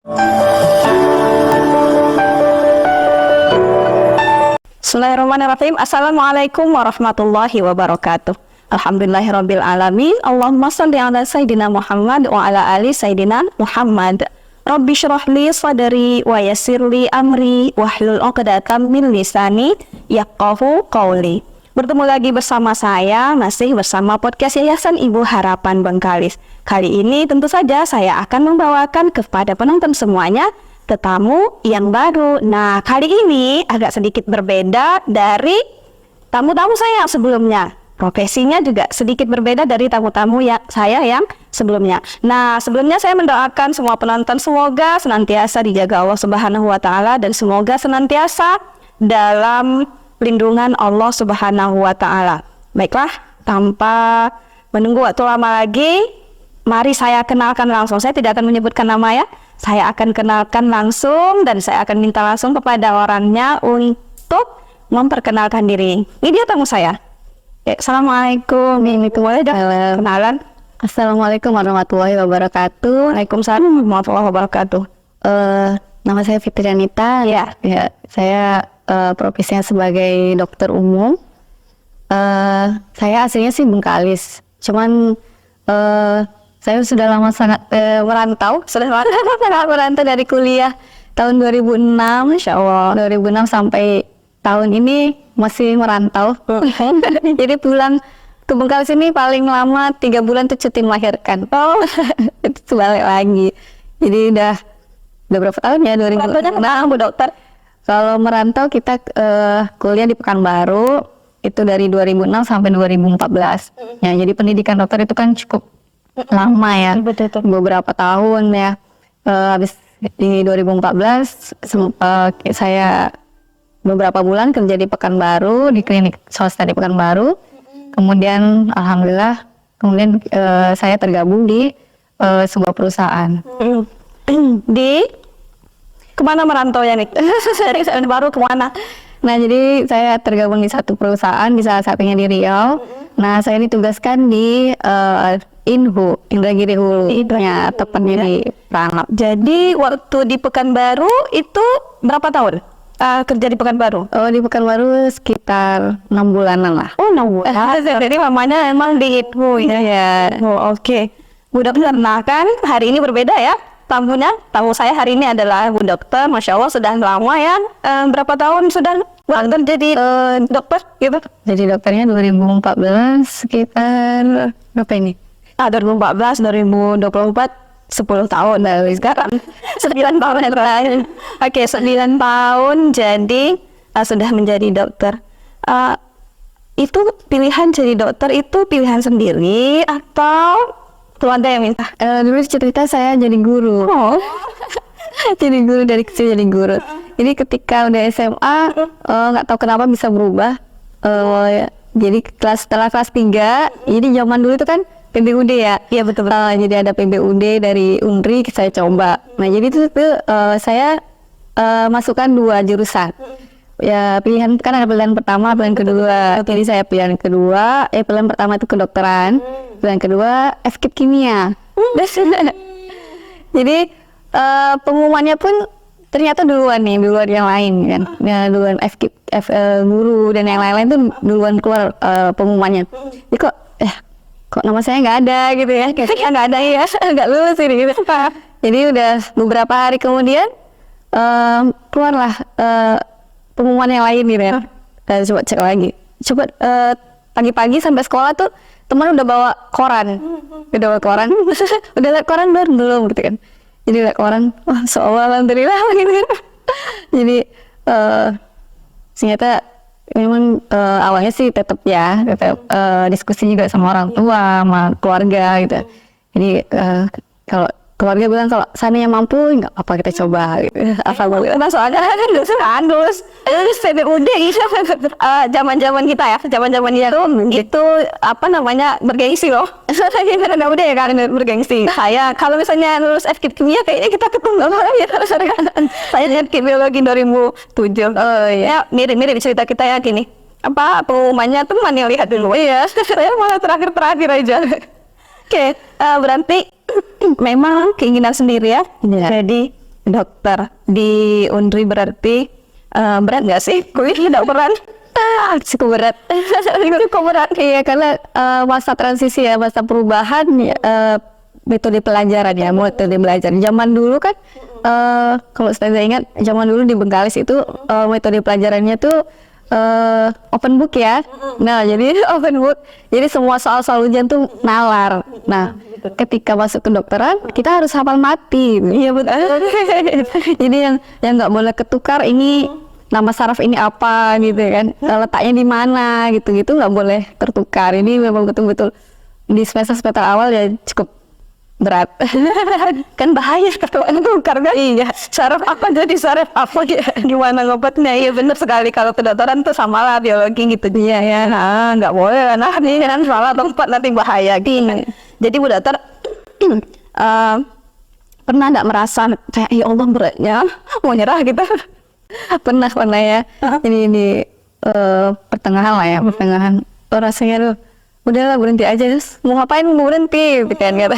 Bismillahirrahmanirrahim. Assalamualaikum warahmatullahi wabarakatuh. Alhamdulillahirabbil alamin. Allahumma shalli ala sayidina Muhammad wa ala ali sayidina Muhammad. Rabbi shrah li sadri wa yassir li amri wahlul 'uqdatam min lisani yafqahu qawli. Bertemu lagi bersama saya, masih bersama podcast Yayasan Ibu Harapan Bengkalis. Kali ini tentu saja saya akan membawakan kepada penonton semuanya tetamu yang baru. Nah, kali ini agak sedikit berbeda dari tamu-tamu saya yang sebelumnya. Profesinya juga sedikit berbeda dari tamu-tamu saya yang sebelumnya. Nah, sebelumnya saya mendoakan semua penonton semoga senantiasa dijaga Allah Subhanahu wa taala dan semoga senantiasa dalam lindungan Allah Subhanahu wa taala. Baiklah, tanpa menunggu waktu lama lagi, mari saya kenalkan langsung. Saya tidak akan menyebutkan nama ya. Saya akan kenalkan langsung dan saya akan minta langsung kepada orangnya untuk memperkenalkan diri. Ini dia tamu saya. Assalamualaikum. Ini boleh dah kenalan. Assalamualaikum warahmatullahi wabarakatuh. Waalaikumsalam warahmatullahi wabarakatuh. Nama saya Fitrianita. Ya, saya profesinya sebagai dokter umum. Saya aslinya sih Bengkalis. Cuman saya sudah lama sangat merantau. Sudah sangat merantau dari kuliah tahun 2006. Insya Allah 2006 sampai tahun ini masih merantau. Jadi pulang ke Bengkalis ini paling lama 3 bulan tuh cuti melahirkan. Itu balik lagi. Jadi udah berapa tahun ya? 2006 Bu Dokter. Kalau merantau kita kuliah di Pekanbaru itu dari 2006 sampai 2014. Ya, jadi pendidikan dokter itu kan cukup lama ya. Betul. Beberapa tahun ya. Habis di 2014 saya beberapa bulan kerja di Pekanbaru, di klinik swasta di Pekanbaru. Kemudian alhamdulillah saya tergabung di sebuah perusahaan. Di kemana merantau ya nih? Dari baru kemana? Nah, jadi saya tergabung di satu perusahaan, di salah satunya di Riau. Nah, saya ditugaskan di Inhu, Indragiri Hulu. Ya, tepatnya di Pranap. Jadi waktu di Pekanbaru itu berapa tahun kerja di Pekanbaru? Oh, di Pekanbaru sekitar 6 bulanan lah. Oh, 6 bulan. Jadi mamanya emang di Inhu ya. Oh, oke. Bu Dokter, nah kan hari ini berbeda ya. Tamu saya hari ini adalah Bu Dokter. Masya Allah sudah lama ya. Berapa tahun sudah Bu Dokter jadi dokter gitu? Jadi dokternya 2014 sekitar berapa ini? 2014, 2024, 10 tahun dari sekarang. 9 tahun yang terakhir. Oke, 9 tahun jadi sudah menjadi dokter. Itu pilihan jadi dokter itu pilihan sendiri atau keluarga yang minta? Dulu cerita saya jadi guru. Oh. Jadi guru dari kecil jadi guru. Jadi ketika udah SMA nggak tahu kenapa bisa berubah. Jadi setelah kelas 3, jadi zaman dulu itu kan PBUD ya. Iya betul. Jadi ada PBUD dari Unri saya coba. Nah jadi itu saya masukkan 2 jurusan. Ya pilihan kan ada pilihan pertama, pilihan kedua. Jadi saya pilihan kedua, pilihan pertama itu kedokteran, pilihan kedua FKIP kimia. Jadi pengumumannya pun ternyata duluan yang lain kan. Ya, duluan FKIP, guru dan yang lain-lain tuh duluan keluar pengumumannya. Jadi kok nama saya nggak ada gitu ya, kayaknya nggak ada ya, nggak lulus ini gitu. Jadi udah beberapa hari kemudian keluarlah pengumuman yang lain gitu ya. Coba cek lagi. Coba pagi-pagi sampai sekolah tuh teman udah bawa koran. Udah liat koran belum gitu kan. Jadi liat koran, wah alhamdulillah gitu. Jadi ternyata memang awalnya sih tetap diskusi juga sama orang tua, sama keluarga gitu. Jadi kalau keluarga bilang kalau seandainya mampu nggak apa kita coba gitu. Alhamdulillah. Soalnya kan lulus PBUD gitu. Zaman kita ya, zaman itu apa namanya bergengsi loh. Karena udah ya kan bergengsi. Saya kalau misalnya lulus FKIP kimia kayaknya kita ketemu ya. Saya FKIP biologi 2007. Oh iya. Mirip cerita kita ya gini. Apa pengumumannya teman yang lihat dulu. Iya. Saya malah terakhir aja. Oke, berarti memang keinginan sendiri ya. Jadi dokter di Undri berarti berat nggak sih kuliah dokteran? Cukup berat. Cukup berat. Iya, karena masa transisi ya, masa perubahan ya, metode pelajaran ya, metode belajar. Zaman dulu kan, kalau saya ingat, zaman dulu di Bengkalis itu metode pelajarannya tuh open book ya. Nah, jadi open book. Jadi semua soal-soal ujian tuh nalar. Nah, ketika masuk ke dokteran, kita harus hafal mati. Iya betul. Jadi yang nggak boleh ketukar ini nama saraf ini apa gitu kan, letaknya di mana gitu nggak boleh tertukar. Ini memang betul-betul di semester awal ya cukup berat. Kan bahaya kalau tukar kan. Iya, saraf apa jadi saraf apa ya, gimana ngobatnya. Iya benar sekali, kalau kedokteran tuh sama lah biologi gitu. Iya ya, nah nggak boleh, nah ini kan salah tempat nanti bahaya gitu kan. Jadi Bu Dokter pernah nggak merasa kayak ya Allah beratnya mau nyerah gitu? Pernah ya. Ini pertengahan lah ya, pertengahan. Rasanya tuh udahlah berhenti aja, terus mau ngapain mau berhenti gitu kan, kata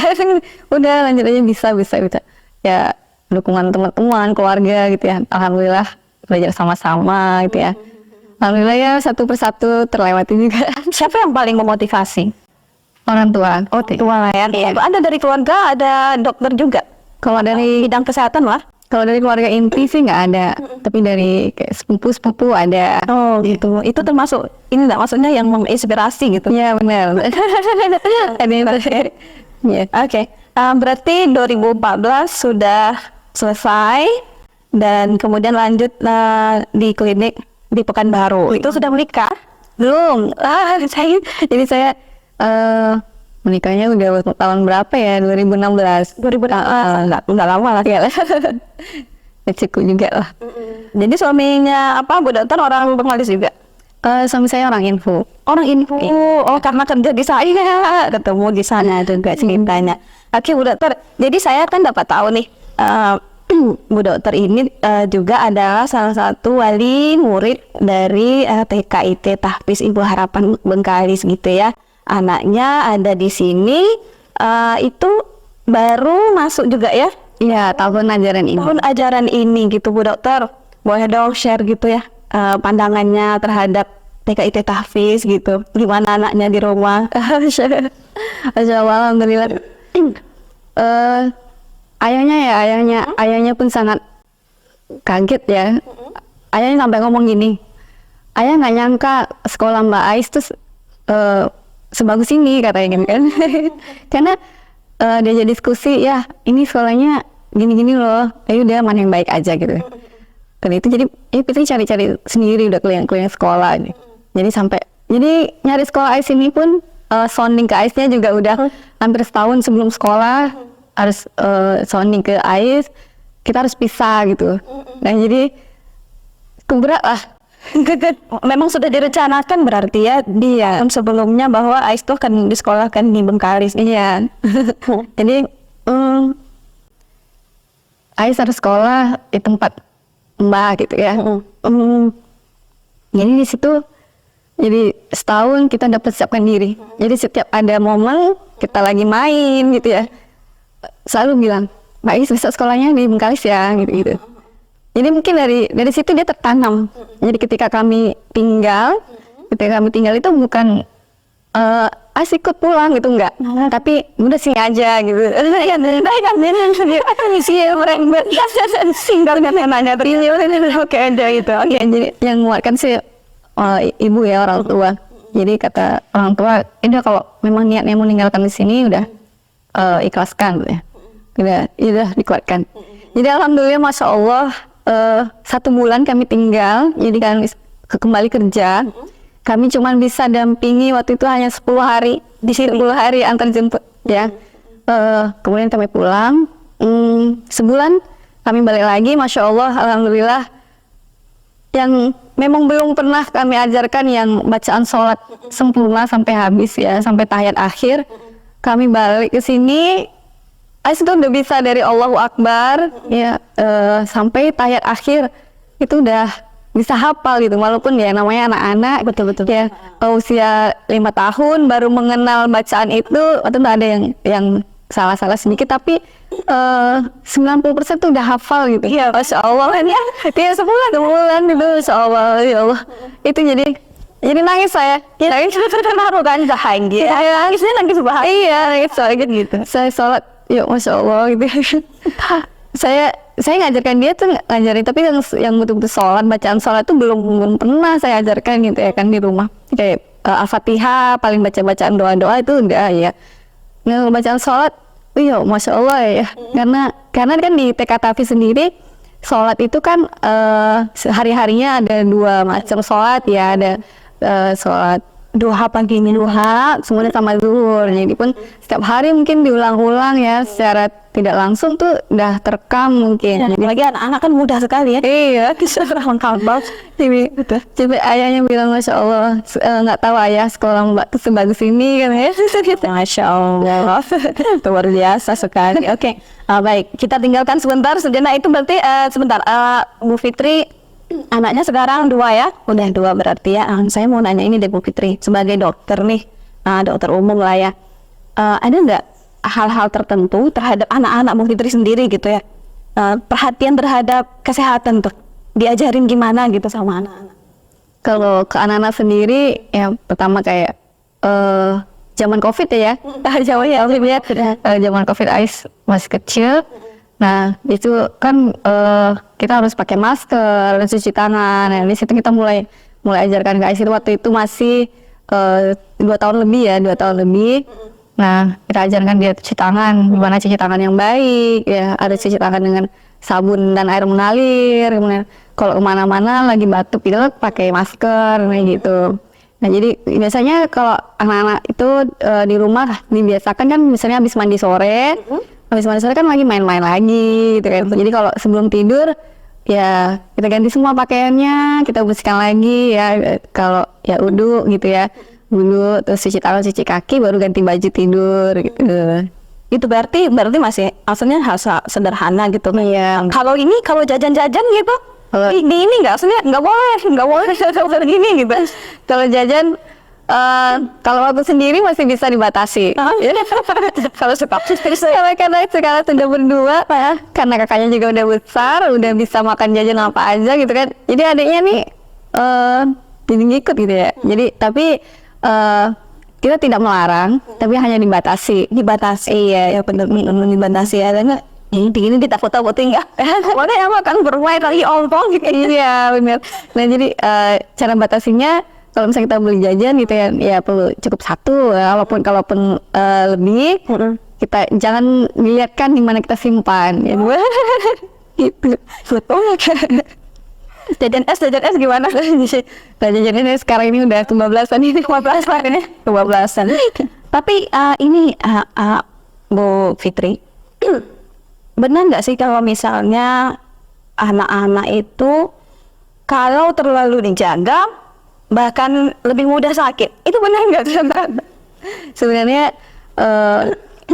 udah lanjut aja, bisa ya, dukungan teman-teman, keluarga gitu ya, alhamdulillah belajar sama-sama gitu ya, alhamdulillah ya, satu persatu terlewati juga. Siapa yang paling memotivasi? Orang tua. Tua lah ya. Ada dari keluarga, ada dokter juga. Kalau dari Bidang kesehatan lah. Kalau dari keluarga inti sih nggak ada, tapi dari kayak sepupu ada. Oh gitu. Itu termasuk ini nggak, maksudnya yang menginspirasi gitu. Ya benar. Ada yang ya. Oke. Berarti 2014 sudah selesai dan kemudian lanjut di klinik di Pekanbaru. Itu sudah menikah? Belum. Jadi saya menikahnya udah tahun berapa ya? 2016. 2016. Nggak lama lah ya. Cukup juga lah. Jadi suaminya apa, Bu Dokter, orang Bengkalis juga? Suami saya orang info. Orang info. Oh, karena kerja di saya ketemu di sana juga ceritanya. Oke, Bu Dokter. Jadi saya kan dapat tahu nih, Bu Dokter ini juga adalah salah satu wali murid dari TKIT Tahfiz Ibu Harapan Bengkalis gitu ya. Anaknya ada di sini, itu baru masuk juga ya? Iya, tahun ajaran ini. Tahun ajaran ini gitu Bu Dokter. Boleh dong share gitu ya, pandangannya terhadap TKIT Tahfiz gitu. Gimana anaknya di rumah? Alhamdulillah. Ayahnya pun sangat kaget ya. Ayahnya sampai ngomong gini, ayah nggak nyangka sekolah Mbak Ais tuh sebagus ini, katanya gitu kan. Karena diajak diskusi, ya ini sekolahnya gini-gini loh, ya udah mana yang baik aja gitu. Dan itu jadi kita cari-cari sendiri, udah keliling-keliling sekolah nih. Jadi nyari sekolah AIS ini pun sounding ke AIS-nya juga udah hampir setahun sebelum sekolah harus sounding ke AIS, kita harus pisah gitu. Nah jadi keberat lah. Memang sudah direncanakan berarti ya dia sebelumnya bahwa Ais tuh akan disekolahkan di Bengkalis. Iya. Jadi Ais harus sekolah di tempat Mbak gitu ya. Jadi di situ, jadi setahun kita dapat siapkan diri. Jadi setiap ada momen kita lagi main gitu ya, selalu bilang, Mbak Ais bisa sekolahnya di Bengkalis ya gitu. Jadi mungkin dari situ dia tertanam. Jadi ketika kami tinggal itu bukan Ais ikut pulang gitu, enggak. Tapi udah sini aja gitu. Ya tinggal nanya triliun oke aja gitu. Oke, jadi yang menguatkan sih ibu ya, orang tua. Jadi kata orang tua, udah kalau memang niatnya mau meninggalkan di sini udah ikhlaskan gitu ya. Udah dikuatkan. Jadi alhamdulillah, masya Allah, 1 bulan kami tinggal, jadi kami kembali kerja. Kami cuma bisa dampingi waktu itu hanya 10 hari, di sini 10 hari antar jemput ya. Kemudian kami pulang, sebulan kami balik lagi, masya Allah, alhamdulillah. Yang memang belum pernah kami ajarkan yang bacaan sholat sempurna sampai habis ya, sampai tahiyat akhir. Kami balik ke sini, Ais itu udah bisa dari Allahu Akbar ya sampai tahiyat akhir itu udah bisa hafal gitu, walaupun ya namanya anak-anak, betul-betul ya usia 5 tahun baru mengenal bacaan itu, atau ada yang salah-salah sedikit, tapi 90% tuh udah hafal gitu. Iya. Masya Allah kan ya. Iya, sebulan gitu, Masya Allah, ya Allah. Itu jadi nangis saya. Nangis terharu kan, bahagia. Nangisnya nangis bahagia. Iya, nangis soalnya gitu. Saya sholat, ya Masya Allah gitu. saya ngajarkan dia tuh ngajarin, tapi yang betul-betul sholat, bacaan sholat tuh belum pernah saya ajarkan gitu ya kan di rumah. Kayak Al-Fatihah, paling bacaan doa-doa itu udah ya. Nah, bacaan sholat, iya Masya Allah ya. Karena kan di TK Tahfiz sendiri, sholat itu kan hari-harinya ada 2 macam sholat ya, ada sholat duha pagi, duha, semuanya sama zuhur. Jadi pun setiap hari mungkin diulang-ulang ya, secara tidak langsung tuh udah terekam mungkin. Ya, lagi anak-anak kan mudah sekali ya. Iya, Bisa lengkap banget. coba ayahnya bilang Masya Allah, nggak tahu ayah sekolah mbak tuh sebagus ini kan ya. Masya Allah, luar biasa sekali. Oke, baik, kita tinggalkan sebentar. Sejenak itu berarti sebentar, Bu Fitri anaknya sekarang 2 ya, udah 2 berarti ya. Saya mau nanya ini deh Bu Fitri, sebagai dokter nih, dokter umum lah ya, ada nggak hal-hal tertentu terhadap anak-anak Bu Fitri sendiri gitu ya, perhatian terhadap kesehatan tuh, diajarin gimana gitu sama anak-anak? Kalau ke anak-anak sendiri ya pertama kayak zaman COVID ya, zaman COVID Ais masih kecil. Nah itu kan kita harus pakai masker dan cuci tangan. Nah di situ kita mulai ajarkan ke Ais itu waktu itu masih 2 tahun lebih ya, 2 tahun lebih. Nah kita ajarkan dia cuci tangan, gimana cuci tangan yang baik ya, ada cuci tangan dengan sabun dan air mengalir. Kemudian kalau kemana-mana lagi batuk pilek pakai masker kayak gitu. Nah jadi biasanya kalau anak-anak itu di rumah dibiasakan kan misalnya habis mandi sore kan lagi main-main lagi gitu kan. Jadi kalau sebelum tidur ya kita ganti semua pakaiannya, kita bersihkan lagi ya, kalau ya wudu gitu ya, wudu terus cuci tangan cuci kaki baru ganti baju tidur gitu. Itu berarti masih asalnya hal sederhana gitu. Iya. Kalau jajan-jajan gitu, ini nggak boleh seperti gini gitu. Kalau jajan kalau waktu sendiri masih bisa dibatasi. Kalau suka karena sekarang sudah berdua, karena kakaknya juga udah besar, udah bisa makan jajan apa aja gitu kan. Jadi adiknya nih jadi ngikut gitu ya. Jadi tapi kita tidak melarang, tapi hanya dibatasi. Iya, ya benar dibatasi ya. Karena ini ditakut-takutin ya. Mana yang makan bermain lagi ompong gitu. Iya benar. Nah jadi cara batasinya, kalau misalnya kita beli jajan gitu ya perlu cukup 1 ya, kalaupun lebih kita jangan lihatkan di mana kita simpan ya. Gitu. Betul. Jajan es gimana? Nah jajannya sekarang ini udah 15-an ini. 15-an. Tapi ini Bu Fitri, benar nggak sih kalau misalnya anak-anak itu kalau terlalu dijaga bahkan lebih mudah sakit? Itu benar nggak? Sebenarnya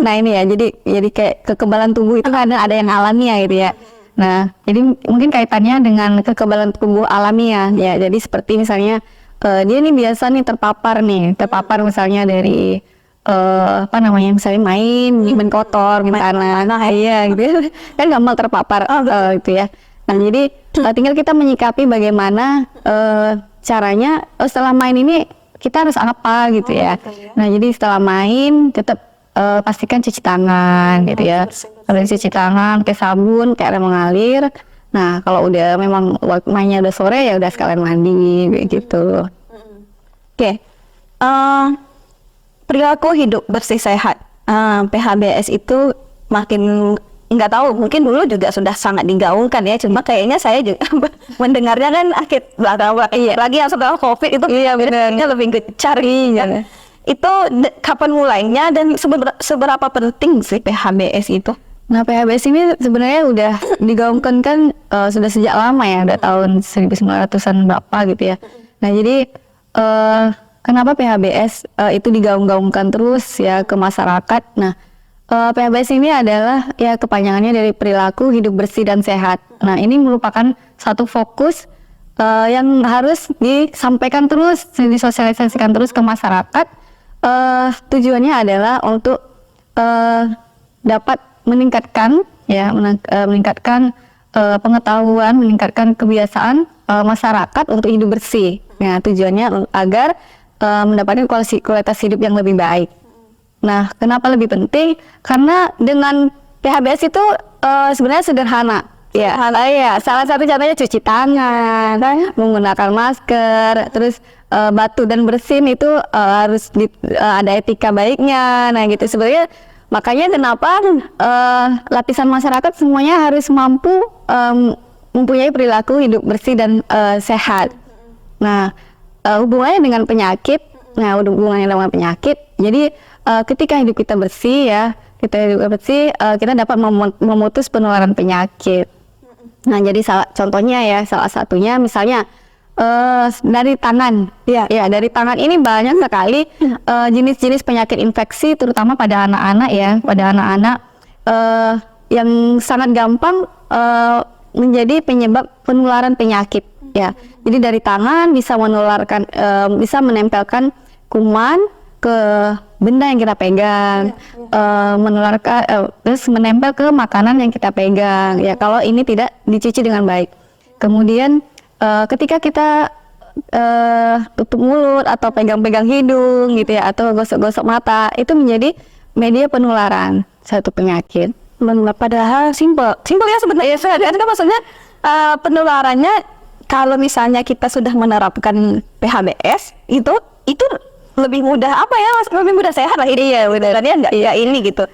nah ini ya, jadi kayak kekebalan tubuh itu kadang ada yang alamiah gitu ya. Nah jadi mungkin kaitannya dengan kekebalan tubuh alamiah ya. Jadi seperti misalnya dia nih biasa nih terpapar misalnya dari misalnya main kotor, main tanah, iya gitu kan gampang terpapar gitu ya. Nah jadi tinggal kita menyikapi bagaimana caranya setelah main ini kita harus apa gitu ya. Nah jadi setelah main tetap pastikan cuci tangan gitu ya. Kalau cuci tangan pakai sabun, kayak air mengalir. Nah kalau udah memang mainnya udah sore ya udah sekalian mandi gitu. Oke. Perilaku hidup bersih sehat, PHBS itu makin nggak tahu, mungkin dulu juga sudah sangat digaungkan ya, cuma kayaknya saya juga mendengarnya kan akhir belakang lagi yang setelah COVID itu benernya lebih gencar ya. Itu kapan mulainya dan seberapa penting sih PHBS itu? Nah PHBS ini sebenarnya udah digaungkan kan sudah sejak lama ya, udah tahun 1900-an berapa gitu ya. Nah jadi kenapa PHBS itu digaung-gaungkan terus ya ke masyarakat? Nah PHBS ini adalah ya kepanjangannya dari perilaku hidup bersih dan sehat. Nah ini merupakan satu fokus yang harus disampaikan terus, disosialisasikan terus ke masyarakat. Tujuannya adalah untuk dapat meningkatkan meningkatkan pengetahuan, meningkatkan kebiasaan masyarakat untuk hidup bersih. Nah, tujuannya agar mendapatkan kualitas hidup yang lebih baik. Nah, kenapa lebih penting? Karena dengan PHBS itu sebenarnya sederhana. Ya, salah satu contohnya cuci tangan, menggunakan masker, terus batu dan bersin itu harus ada etika baiknya. Nah, gitu sebenarnya. Makanya kenapa lapisan masyarakat semuanya harus mampu mempunyai perilaku hidup bersih dan sehat. Nah, hubungannya dengan penyakit. Nah, hubungannya dengan penyakit. Jadi ketika hidup kita bersih kita dapat memutus penularan penyakit. Nah, jadi salah satunya misalnya dari tangan. Ya, dari tangan ini banyak sekali jenis-jenis penyakit infeksi, terutama pada anak-anak yang sangat gampang menjadi penyebab penularan penyakit. Ya, jadi dari tangan bisa bisa menempelkan kuman ke benda yang kita pegang, terus menempel ke makanan yang kita pegang. Ya, kalau ini tidak dicuci dengan baik. Kemudian ketika kita tutup mulut atau pegang-pegang hidung gitu ya, atau gosok-gosok mata, itu menjadi media penularan satu penyakit. Padahal simpel ya sebenarnya. Kan maksudnya penularannya kalau misalnya kita sudah menerapkan PHBS itu lebih mudah lebih mudah sehat lah ini ya. Benerannya enggak ya ini gitu.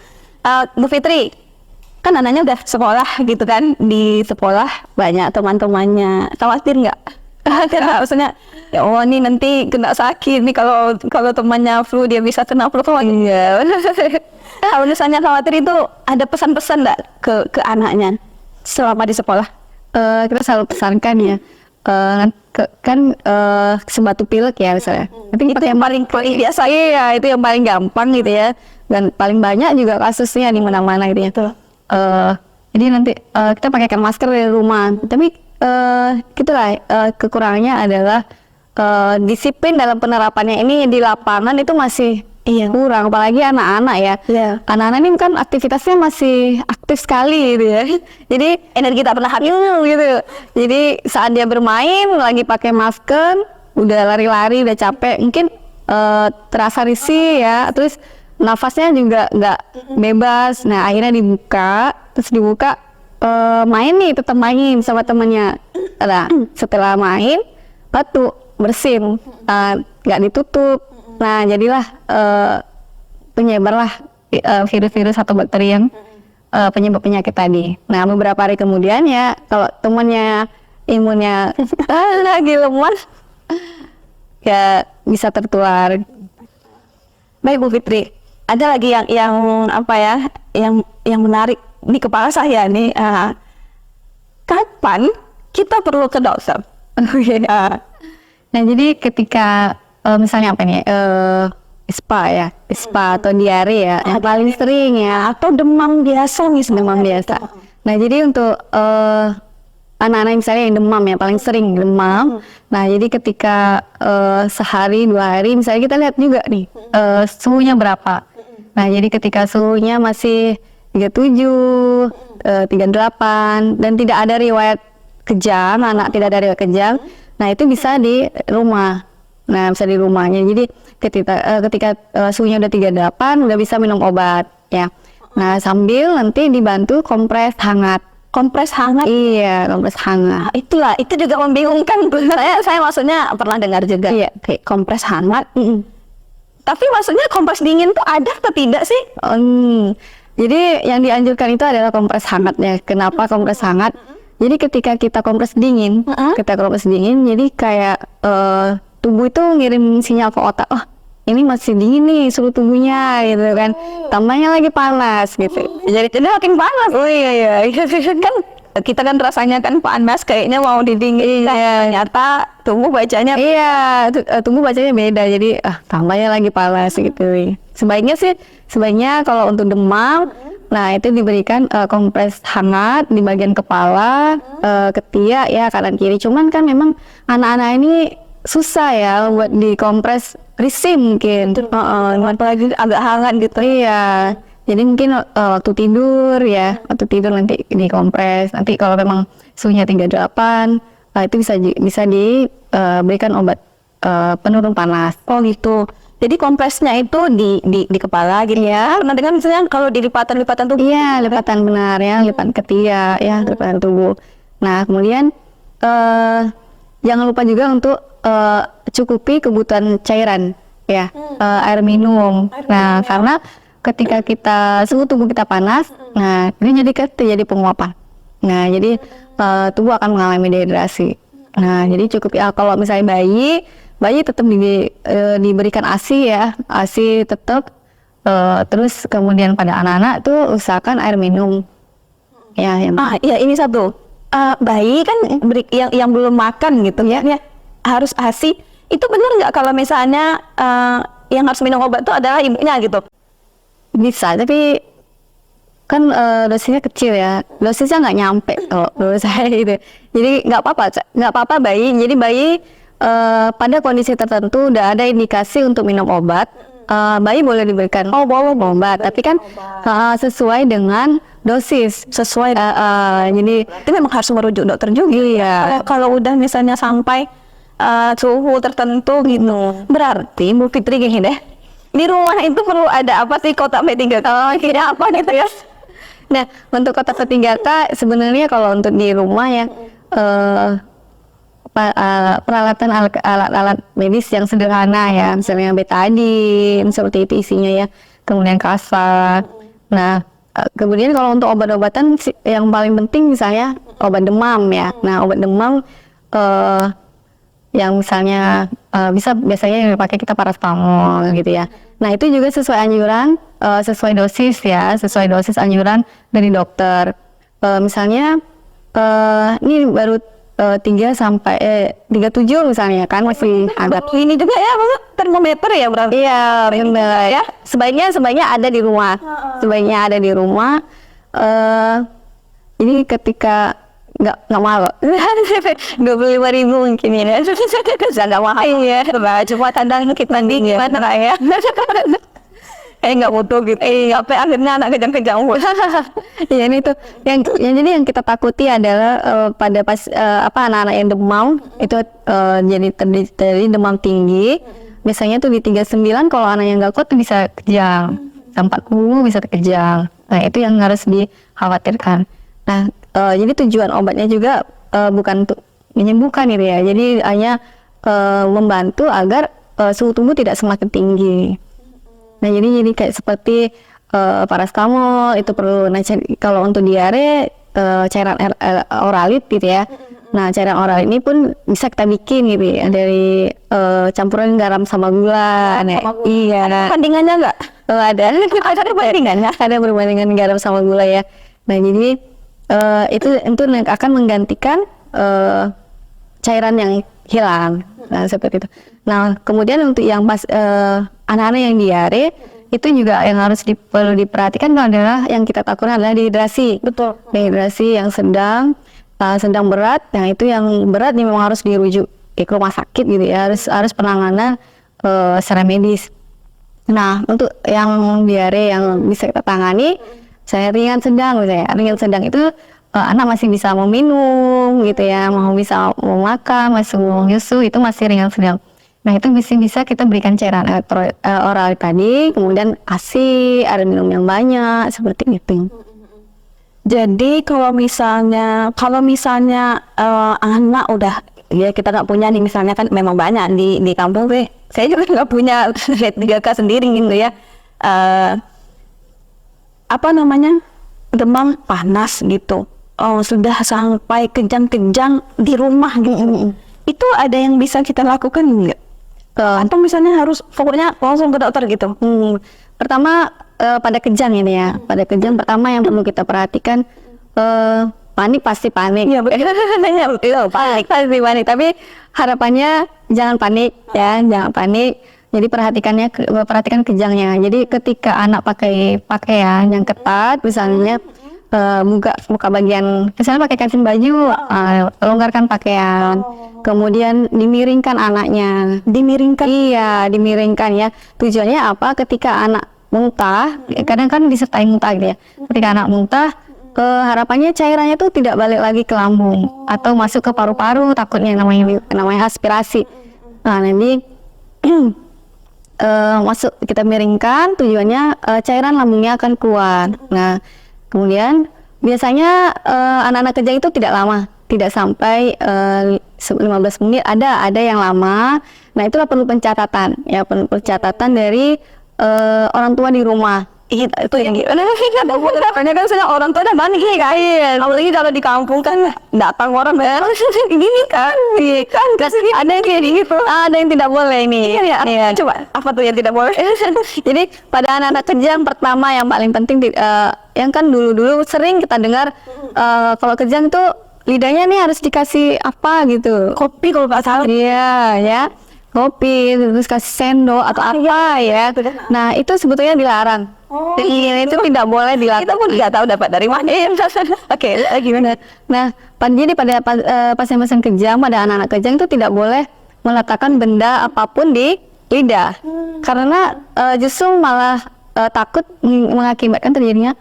Bu Fitri, kan anaknya udah sekolah gitu kan, di sekolah banyak teman-temannya, khawatir nggak? Karena maksudnya ya Allah nih nanti kena sakit nih, kalau temannya flu dia bisa kena flu. Iya. Kalau misalnya khawatir itu ada pesan-pesan nggak ke anaknya selama di sekolah? Kita selalu pesankan ya, sebatu pilek ya misalnya. Tapi itu yang paling biasa ya, itu yang paling gampang gitu ya, dan paling banyak juga kasusnya di mana-mana gitu ya. Jadi nanti kita pakaikan masker di rumah, tapi kekurangannya adalah disiplin dalam penerapannya ini di lapangan itu masih kurang, apalagi anak-anak ya. Anak-anak ini kan aktivitasnya masih aktif sekali gitu ya, jadi energi tak pernah habis gitu. Jadi saat dia bermain lagi pakai masker, udah lari-lari, udah capek, mungkin terasa risih ya, terus nafasnya juga nggak bebas. Nah, akhirnya dibuka tetap main sama temannya. Nah, setelah main batuk, bersin, nggak ditutup. Nah, jadilah penyebarlah virus-virus atau bakteri yang penyebab penyakit tadi. Nah, beberapa hari kemudian ya, kalau temannya imunnya lagi lemah, ya bisa tertular. Baik Bu Fitri, ada lagi yang menarik di kepala saya nih. Kapan kita perlu ke dokter? Nah, jadi ketika misalnya ISPA atau diare ya, yang paling sering ya, atau demam biasa demam biasa. Nah, jadi untuk anak-anak misalnya yang demam ya, paling sering demam. Nah, jadi ketika sehari 2 hari misalnya kita lihat juga nih suhunya berapa. Nah, jadi ketika suhunya masih 37, 38 dan tidak ada riwayat kejang, anak tidak ada riwayat kejang, nah itu bisa di rumah. Nah, bisa di rumahnya. Jadi ketika suhunya udah 38 udah bisa minum obat ya. Nah, sambil nanti dibantu kompres hangat. Kompres hangat? Iya, kompres hangat. Nah, itu juga membingungkan. Saya maksudnya pernah dengar juga. Iya, kayak kompres hangat. Tapi maksudnya kompres dingin tuh ada atau tidak sih? Jadi yang dianjurkan itu adalah kompres hangat ya. Kenapa kompres hangat? Jadi ketika kita kompres dingin, jadi kayak tubuh itu ngirim sinyal ke otak, oh ini masih dingin nih suhu tubuhnya gitu kan, tambahnya lagi panas gitu, jadi makin panas. Oh iya kan kita kan rasanya kan panas kayaknya mau didingin, ternyata tubuh bacanya tubuh bacanya beda, jadi tambahnya lagi panas gitu. Sebaiknya kalau untuk demam, nah itu diberikan kompres hangat di bagian kepala, ketiak ya, kanan kiri. Cuman kan memang anak-anak ini susah ya buat dikompres, risih mungkin, apalagi agak hangat gitu. Iya, Jadi mungkin waktu tidur ya, waktu tidur nanti dikompres. Nanti kalau memang suhunya 38, itu bisa diberikan obat penurun panas. Oh gitu. Jadi kompresnya itu di kepala gitu ya. Pernah dengar misalnya kalau di lipatan tubuh. Iya, lipatan benar ya, lipatan ketiak ya, lipatan tubuh. Nah, kemudian jangan lupa juga untuk cukupi kebutuhan cairan ya, air minum. Nah, karena ketika suhu tubuh kita panas, nah ini terjadi penguapan. Nah, jadi tubuh akan mengalami dehidrasi. Nah, jadi cukup kalau misalnya bayi tetap diberikan ASI ya, ASI tetap. Terus kemudian pada anak-anak tuh usahakan air minum. Ya, ya ini satu. Bayi kan yang belum makan gitu ya, harus ASI. Itu benar nggak kalau misalnya yang harus minum obat itu adalah ibunya gitu? Bisa, tapi kan dosisnya kecil ya, dosisnya nggak nyampe kalau menurut saya gitu. Jadi nggak apa-apa bayi. Jadi bayi pada kondisi tertentu udah ada indikasi untuk minum obat, bayi boleh diberikan obat, tapi kan sesuai dengan dosis, jadi itu memang harus merujuk dokter juga. Iya. Kalau udah misalnya sampai suhu tertentu gitu, berarti Bu Fitri gini deh, di rumah itu perlu ada apa sih kotak P3K? Kira apa gitu ya? Nah, untuk kotak P3K sebenarnya kalau untuk di rumah ya peralatan alat-alat medis yang sederhana ya, misalnya betadine seperti itu isinya ya, kemudian kasar. Nah, kemudian kalau untuk obat-obatan yang paling penting misalnya obat demam ya. Nah, obat demam yang misalnya biasanya yang dipakai kita paracetamol gitu ya. Nah, itu juga sesuai anjuran, sesuai dosis ya, sesuai dosis anjuran dari dokter. Misalnya ini baru 37 misalnya kan masih agak ini juga ya, maksud termometer ya berarti. Iya, benar ya. Sebaiknya ada di rumah. Sebaiknya ada di rumah. Ini ketika nggak mahal, 25.000 mungkin ya. Nggak mahal ya. Cuma tandang kita nih gimana ya. Nggak butuh gitu. Apa akhirnya anak kejang-kejang. Ya ini tuh jadi yang kita takuti adalah pada anak-anak yang demam itu jadi terjadi demam tinggi. Biasanya tuh di 39, kalau anak yang nggak kuat tuh bisa kejang, sampai 40 bisa kejang. Nah, itu yang harus dikhawatirkan. Nah, jadi tujuan obatnya juga bukan untuk menyembuhkan gitu ya. Jadi hanya membantu agar suhu tubuh tidak semakin tinggi. Nah, jadi kayak seperti paracetamol itu perlu. Nah, kalau untuk diare cairan oralit gitu ya. Nah, cairan oralit ini pun bisa kita bikin gitu ya dari campuran garam sama gula. Iya. Perbandingannya nggak? Ada perbandingannya. Ada perbandingan garam sama gula ya. Nah, jadi itu akan menggantikan cairan yang hilang. Nah, seperti itu. Nah, kemudian untuk yang anak-anak yang diare itu juga yang harus perlu diperhatikan adalah yang kita takutkan adalah dehidrasi. Betul. Dehidrasi yang sedang berat. Nah, itu yang berat nih memang harus dirujuk ke rumah sakit gitu ya. Harus penanganan secara medis. Nah, untuk yang diare yang bisa kita tangani, saya ringan sedang misalnya. Ringan sedang itu anak masih bisa mau minum gitu ya, bisa mau makan, masih mau nyusu, itu masih ringan sedang. Nah, itu bisa kita berikan cairan oral tadi, kemudian ASI, air minum yang banyak, seperti itu. Jadi kalau misalnya anak udah ya kita nggak punya nih, misalnya kan memang banyak di kampung sih. Saya juga nggak punya P3K sendiri gitu ya. Demam panas gitu. Sudah sampai kejang-kejang di rumah gitu. Itu ada yang bisa kita lakukan nggak? Atau misalnya harus pokoknya langsung ke dokter gitu? Pertama pada kejang ini ya. Pada kejang pertama yang perlu kita perhatikan, panik pasti panik. Iya betul. Pasti panik. Tapi harapannya jangan panik ya, jangan panik. Jadi perhatikan kejangnya. Jadi ketika anak pakai pakaian yang ketat, misalnya muka bagian, misalnya pakai kancing baju, longgarkan pakaian. Kemudian dimiringkan anaknya. Dimiringkan? Iya, dimiringkan ya. Tujuannya apa? Ketika anak muntah, kadang kan disertai muntah gitu ya. Ketika anak muntah, harapannya cairannya tuh tidak balik lagi ke lambung atau masuk ke paru-paru, takutnya namanya aspirasi. Nah, nanti masuk kita miringkan, tujuannya cairan lambungnya akan keluar. Nah, kemudian biasanya anak-anak kejang itu tidak lama, tidak sampai 15 menit, ada yang lama. Nah, itulah perlu pencatatan ya, perlu pencatatan dari orang tua di rumah. Itu yang gimana? Katanya kan saya orang tua udah banyak kain. Apalagi kalau di kampung kan datang orang baru gini kan, ada yang kayak gitu. Ada yang tidak boleh ini. Iya. Coba apa tuh yang tidak boleh? Jadi pada anak-anak kejang pertama yang paling penting, yang kan dulu sering kita dengar kalau kejang tuh lidahnya nih harus dikasih apa gitu. Kopi kalau nggak salah. Iya ya. Kopi, terus kasih sendok atau apa ya. Nah, itu sebetulnya dilarang. Itu tidak boleh dilakukan. Kita pun nggak tahu dapat dari mana. Oke, gimana? Nah, jadi pada pasien-pasien kejang, pada anak-anak kejang itu tidak boleh meletakkan benda apapun di lidah, karena justru malah takut mengakibatkan terjadinya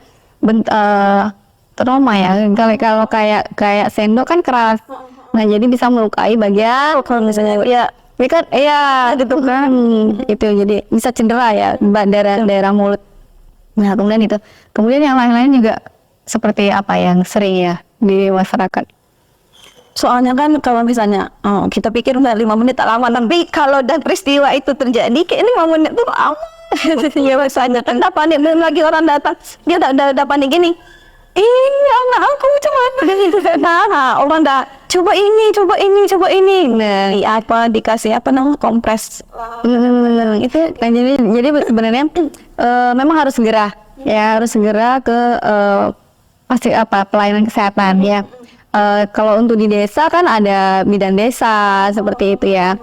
trauma ya. Kalau kayak sendok kan keras. Nah, jadi bisa melukai bagian. Kalau misalnya ya kan gitu kan, itu jadi bisa cedera ya daerah mulut. Nah, kemudian yang lain-lain juga seperti apa yang sering ya di masyarakat. Soalnya kan kalau misalnya kita pikir udah 5 menit tak lama, tapi kalau dan peristiwa itu terjadi kayak 5 menit tuh lama. Ya misalnya kan udah panik, belum lagi orang datang dia udah panik gini. Anak aku cuman orang dah coba ini. Nah, apa dikasih apa namanya kompres. Itu kan jadi sebenarnya memang harus segera ke pasti pelayanan kesehatan ya. Kalau untuk di desa kan ada bidan desa seperti itu ya.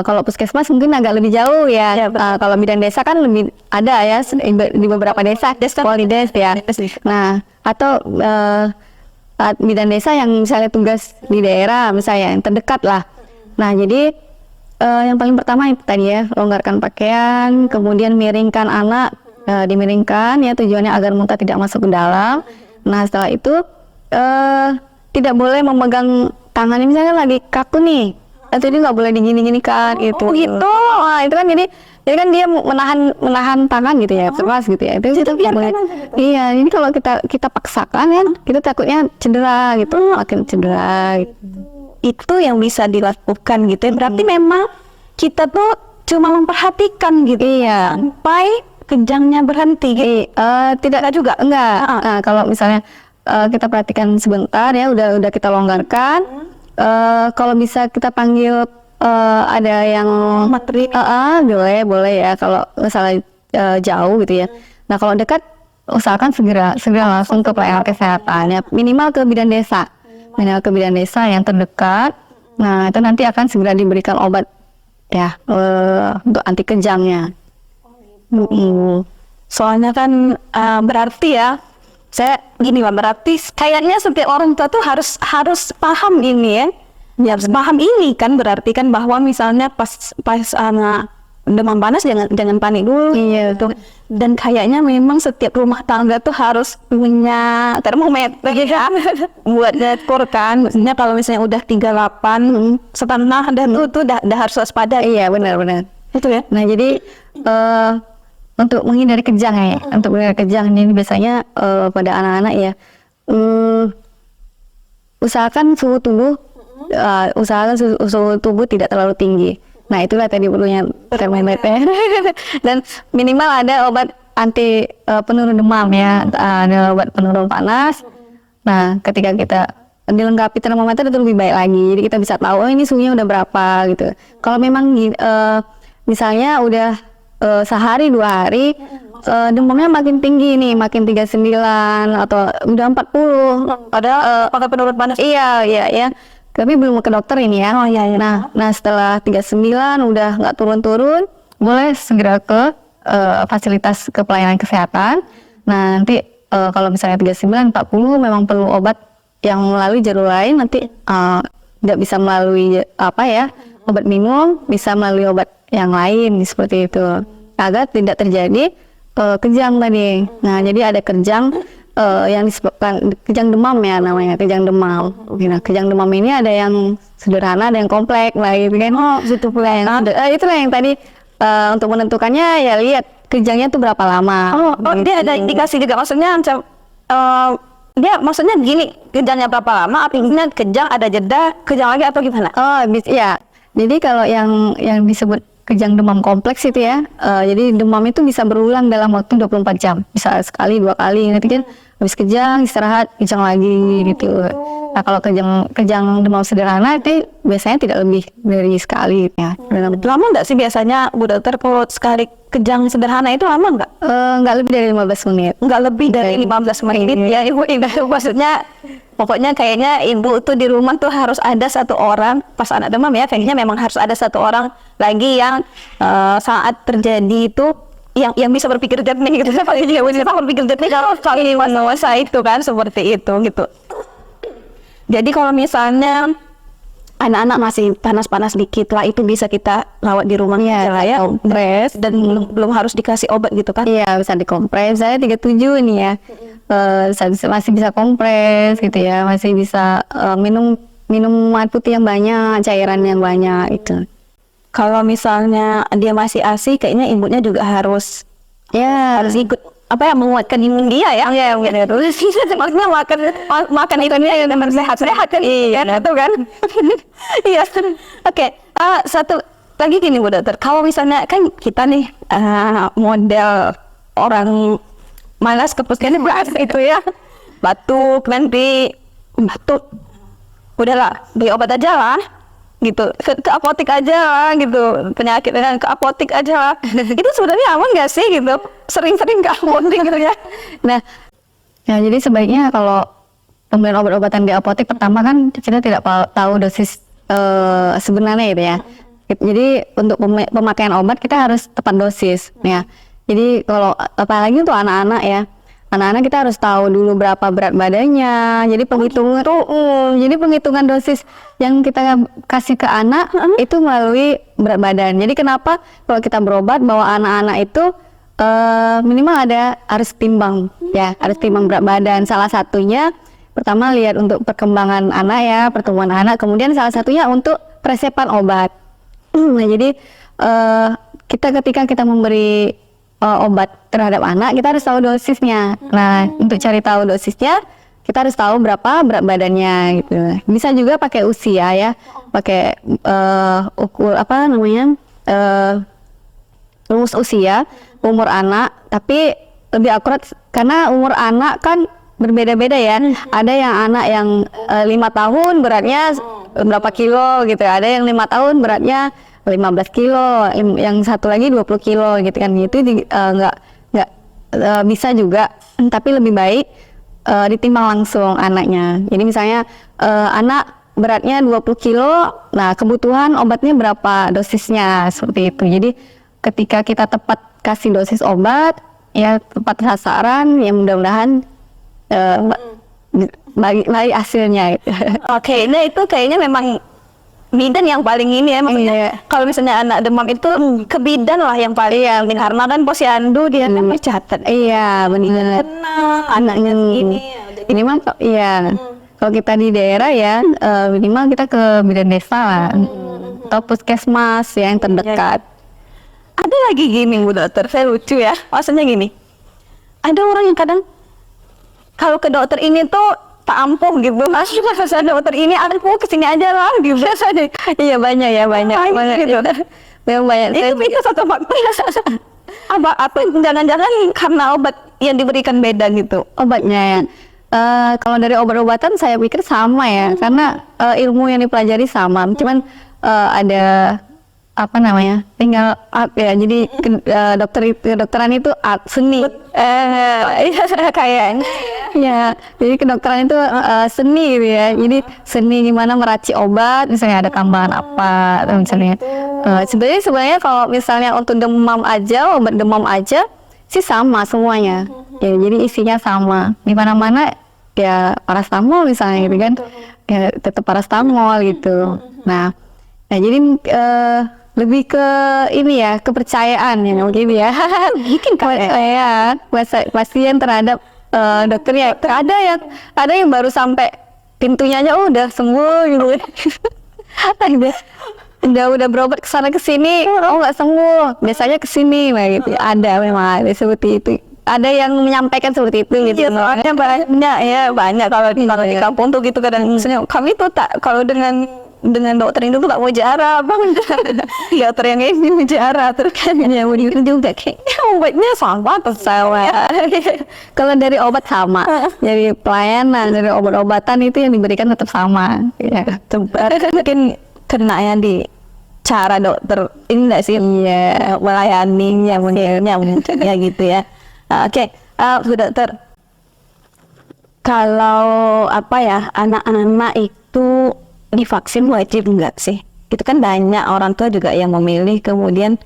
Kalau puskesmas mungkin agak lebih jauh ya. Kalau bidan desa kan lebih ada ya di beberapa desa, Polides ya. Nah, atau bidan desa yang misalnya tugas di daerah misalnya yang terdekat lah. Nah, jadi yang paling pertama itu tadi ya, longgarkan pakaian, kemudian miringkan anak, dimiringkan ya, tujuannya agar muntah tidak masuk ke dalam. Nah, setelah itu tidak boleh memegang tangannya, misalnya lagi kaku nih, atau ini nggak boleh digini-gini kan gitu. Nah, itu kan jadi kan dia menahan tangan gitu ya, keras gitu ya. Itu kita boleh. Iya, ini kalau kita paksakan kan, kita takutnya cedera gitu, makin cedera gitu. Itu yang bisa dilakukan gitu ya. Berarti memang kita tuh cuma memperhatikan gitu. Iya. Sampai kejangnya berhenti gitu. Tidak juga, enggak. Nah, kalau misalnya kita perhatikan sebentar ya, udah kita longgarkan. Kalau bisa kita panggil ada yang materi, boleh ya kalau misalnya jauh gitu ya. Nah, kalau dekat usahakan segera langsung ke pelayanan kesehatan ya, minimal ke bidan desa yang terdekat. Nah, itu nanti akan segera diberikan obat ya untuk anti kejangnya. Soalnya kan berarti ya, saya gini Pak, berarti kayaknya setiap orang tua tuh harus paham ini ya. Ya, paham ini kan berarti kan bahwa misalnya pas anak demam panas jangan panik dulu. Iya tuh. Dan kayaknya memang setiap rumah tangga tuh harus punya termometer ya buat ngukur kan. Maksudnya kalau misalnya udah 38,5 dan tuh udah harus waspada. Iya, benar. Itu ya. Nah, jadi untuk menghindari kejang ya, untuk menghindari kejang ini biasanya pada anak-anak ya, usahakan suhu tubuh tidak terlalu tinggi. Nah, itulah tadi perlunya termometer. Dan minimal ada obat anti penurun demam ya, ada obat penurun panas. Nah, ketika kita dilengkapi termometer itu lebih baik lagi. Jadi kita bisa tahu ini suhunya udah berapa gitu. Kalau memang misalnya udah sehari 2 hari demamnya makin tinggi nih, makin 39 atau udah 40. Padahal pakai penurun panas. Iya. Tapi belum ke dokter ini ya. Nah, setelah 39 udah nggak turun-turun, boleh segera ke fasilitas pelayanan kesehatan. Nah, nanti kalau misalnya 39, 40 memang perlu obat yang melalui jalur lain, nanti tidak bisa melalui obat minum, bisa melalui obat yang lain seperti itu, agar tidak terjadi kejang tadi. Nah, jadi ada kejang yang disebabkan kejang demam ya namanya, kejang demam. Nah, kejang demam ini ada yang sederhana, ada yang kompleks lah gitu kan. Oh, gitu pula ya. Itulah yang tadi untuk menentukannya ya lihat kejangnya tuh berapa lama. Oh, dia ada indikasi juga, maksudnya macam dia maksudnya gini, kejangnya berapa lama? Artinya kejang ada jeda, kejang lagi atau gimana? Oh, ya. Jadi kalau yang disebut kejang demam kompleks itu ya, jadi demam itu bisa berulang dalam waktu 24 jam. Bisa sekali, 2 kali, nanti kan habis kejang, istirahat, kejang lagi gitu. Nah, kalau kejang demam sederhana itu biasanya tidak lebih dari sekali ya. Lama nggak sih biasanya Bu Dokter kalau sekali kejang sederhana itu lama nggak? Nggak lebih dari 15 menit. Nggak lebih dari 15 menit ya Ibu. Maksudnya pokoknya kayaknya Ibu tuh di rumah tuh harus ada satu orang, pas anak demam ya, kayaknya memang harus ada satu orang lagi yang saat terjadi itu yang bisa berpikir jernih gitu. Saya paling juga bisa berpikir jernih kalau ini masa itu kan seperti itu gitu. Jadi kalau misalnya anak-anak masih panas-panas dikit lah, itu bisa kita rawat di rumah aja lah ya, kompres dan belum harus dikasih obat gitu kan? Iya, bisa dikompres. Saya 37 nih ya, masih bisa kompres gitu ya, masih bisa minum air putih yang banyak, cairan yang banyak itu. Kalau misalnya dia masih ASI, kayaknya ibunya juga harus ikut menguatkan imun dia ya. Iya, terus maksudnya makan itu yang memang sehat kan. Iya, itu kan. Iya. Oke, satu lagi gini Bu Dokter, kalau misalnya kan kita nih model orang malas ke puskesmas itu ya, batuk udahlah beli obat aja lah gitu, ke apotek aja lah gitu, penyakit ke apotek aja lah. Itu sebenarnya aman nggak sih gitu, sering-sering ke apotek gitu ya? Nah, ya jadi sebaiknya kalau pembelian obat-obatan di apotek, pertama kan kita tidak tahu dosis sebenarnya gitu ya. Jadi untuk pemakaian obat kita harus tepat dosis ya. Jadi kalau apalagi untuk anak-anak ya, anak-anak kita harus tahu dulu berapa berat badannya. Jadi penghitungan dosis yang kita kasih ke anak itu melalui berat badan. Jadi kenapa kalau kita berobat bahwa anak-anak itu minimal harus timbang ya, harus timbang berat badan. Salah satunya pertama lihat untuk perkembangan anak ya, pertumbuhan anak. Kemudian salah satunya untuk peresepan obat. Nah, jadi ketika kita memberi obat terhadap anak, kita harus tahu dosisnya. Nah, untuk cari tahu dosisnya, kita harus tahu berapa berat badannya gitu. Bisa juga pakai usia ya, pakai ukur rumus usia, umur anak. Tapi lebih akurat karena umur anak kan berbeda-beda ya. Ada yang anak yang 5 tahun beratnya berapa kilo gitu. Ada yang 5 tahun beratnya 15 kilo, yang satu lagi 20 kilo gitu kan. Itu nggak bisa juga, tapi lebih baik ditimbang langsung anaknya. Jadi misalnya anak beratnya 20 kilo, nah kebutuhan obatnya berapa dosisnya, seperti itu. Jadi ketika kita tepat kasih dosis obat, ya tepat sasaran, ya mudah-mudahan baik hasilnya gitu. Oke, nah itu kayaknya memang bidan yang paling ini ya, maksudnya kalau misalnya anak demam itu ke bidan lah yang paling karena kan posyandu dia kan mencatat. Iya, benar. Anaknya ini mah kalau kita di daerah ya minimal kita ke bidan desa lah atau puskesmas yang terdekat. Ada lagi gini Bu Dokter, saya lucu ya, maksudnya gini, ada orang yang kadang kalau ke dokter ini tuh tak ampuh gitu, masa dokter ini ampuh kesini aja lah gitu. Iya banyak gitu. Memang banyak. Itu satu faktor. Apa jangan-jangan karena obat yang diberikan beda gitu obatnya ya. Kalau dari obat-obatan saya pikir sama ya, karena ilmu yang dipelajari sama, cuman ada tinggal art ya. Jadi kedokteran itu art, seni. Kayaknya ya, jadi kedokteran itu seni gitu ya. Jadi seni gimana meracik obat, misalnya ada tambahan apa, atau misalnya sebenarnya kalau misalnya untuk demam aja, obat demam aja sih sama semuanya. Ya, jadi isinya sama. Di mana-mana ya paracetamol misalnya gitu kan. Ya tetap paracetamol gitu. Nah jadi lebih ke ini ya, kepercayaan ya mungkin ya. Bikin kan Ya, pasien terhadap dokternya. Ada yang baru sampai pintunya aja udah sembuh gitu. udah berobat kesana kesini, nggak sembuh. Biasanya kesini, gitu. Ada memang ada seperti itu. Ada yang menyampaikan seperti itu gitu. Iya, soalnya banyak kalau di kampung tuh gitu kadang misalnya kami tuh kalau dengan dokter itu tuh tak mau jarak bang. Dokter yang ini mau jarak terus kan ya itu juga kayaknya obatnya sama atau Sama. Kalau dari obat sama, dari pelayanan, dari obat-obatan itu yang diberikan tetap sama. Ya. mungkin kena yang di cara dokter ini enggak sih melayaninya mungkin ya gitu ya. Oke, Bu Dokter, kalau anak-anak itu divaksin wajib enggak sih? Itu kan banyak orang tua juga yang memilih kemudian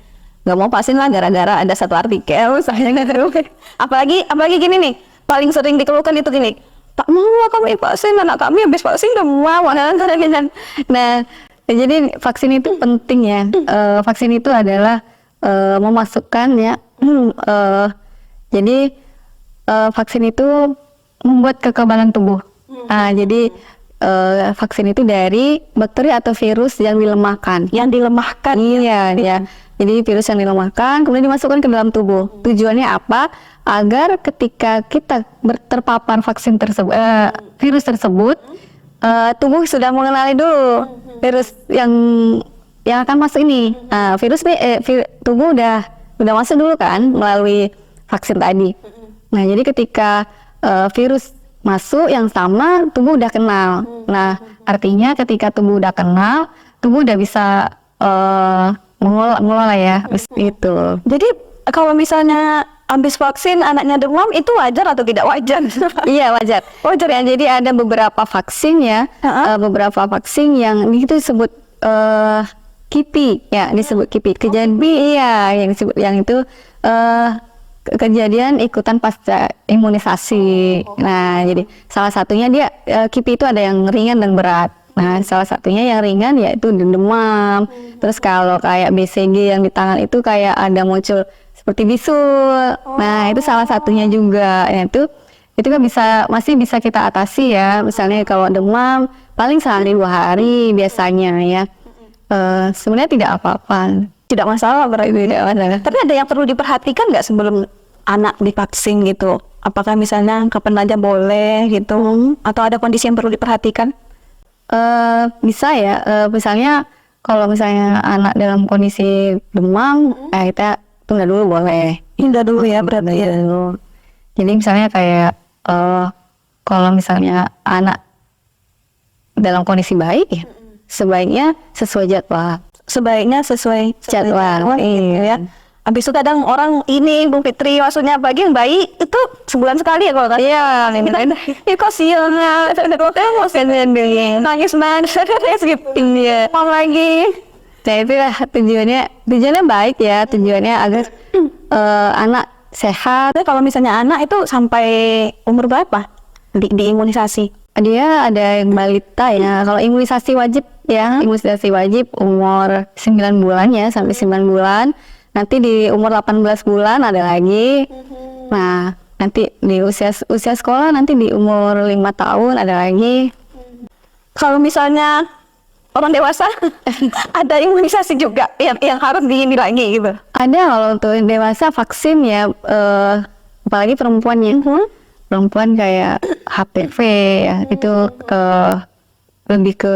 nggak mau vaksin lah gara-gara ada satu artikel saya nggak tahu. Apalagi gini nih, paling sering dikeluhkan itu gini, tak mau kami vaksin, anak kami habis vaksin udah mau. Nah, jadi vaksin itu penting ya. Vaksin itu adalah memasukkan ya. Jadi vaksin itu membuat kekebalan tubuh. Jadi vaksin itu dari bakteri atau virus yang dilemahkan. Iya, ya. Jadi virus yang dilemahkan kemudian dimasukkan ke dalam tubuh. Tujuannya apa? Agar ketika kita terpapar vaksin tersebut, virus tersebut, tubuh sudah mengenali dulu virus yang akan masuk ini. Tubuh udah masuk dulu kan melalui vaksin tadi. Nah, jadi ketika virus masuk yang sama, tubuh udah kenal. Nah, artinya ketika tubuh udah kenal, tubuh udah bisa mengelola ya, itu. Jadi kalau misalnya habis vaksin anaknya demam itu wajar atau tidak wajar? Iya, wajar. Wajar ya. Jadi ada beberapa vaksin ya, beberapa vaksin yang itu disebut KIPI ya, disebut KIPI. Yang itu kejadian ikutan pasca imunisasi. Nah, jadi salah satunya dia KIPI itu ada yang ringan dan berat. Nah, salah satunya yang ringan yaitu demam. Terus kalau kayak BCG yang di tangan itu kayak ada muncul seperti bisul. Nah, itu salah satunya juga. Ya, itu kan masih bisa kita atasi ya. Misalnya kalau demam paling sehari 2 hari biasanya ya. Sebenarnya tidak apa-apa. Tidak masalah berarti. Tapi ada yang perlu diperhatikan nggak sebelum anak divaksin gitu? Apakah misalnya kapan aja boleh gitu? Atau ada kondisi yang perlu diperhatikan? Bisa ya. Misalnya kalau misalnya anak dalam kondisi demam, kita tunda dulu boleh. Tunda dulu ya berarti ya. Jadi misalnya kayak kalau misalnya anak dalam kondisi baik ya, sebaiknya sesuai jadwal. Jadwal. Iya ya. Habis itu kadang orang ini Bu Fitri maksudnya bagi yang baik itu sebulan sekali ya kalau kan. Iya, ini kok sialnya. Nangis banget. Iya. Mau lagi. Nah, itu lah tujuannya baik ya, tujuannya agar anak sehat. Kalau misalnya anak itu sampai umur berapa diimunisasi? Dia ada yang balita ya. Kalau imunisasi wajib ya, imunisasi wajib umur 9 bulan ya, sampai 9 bulan. Nanti di umur 18 bulan ada lagi. Nah, nanti di usia sekolah nanti di umur 5 tahun ada lagi. Kalau misalnya orang dewasa ada imunisasi juga yang harus diini lagi gitu. Ada kalau untuk dewasa vaksin ya, apalagi perempuannya. Perempuan kayak HPV ya, itu lebih ke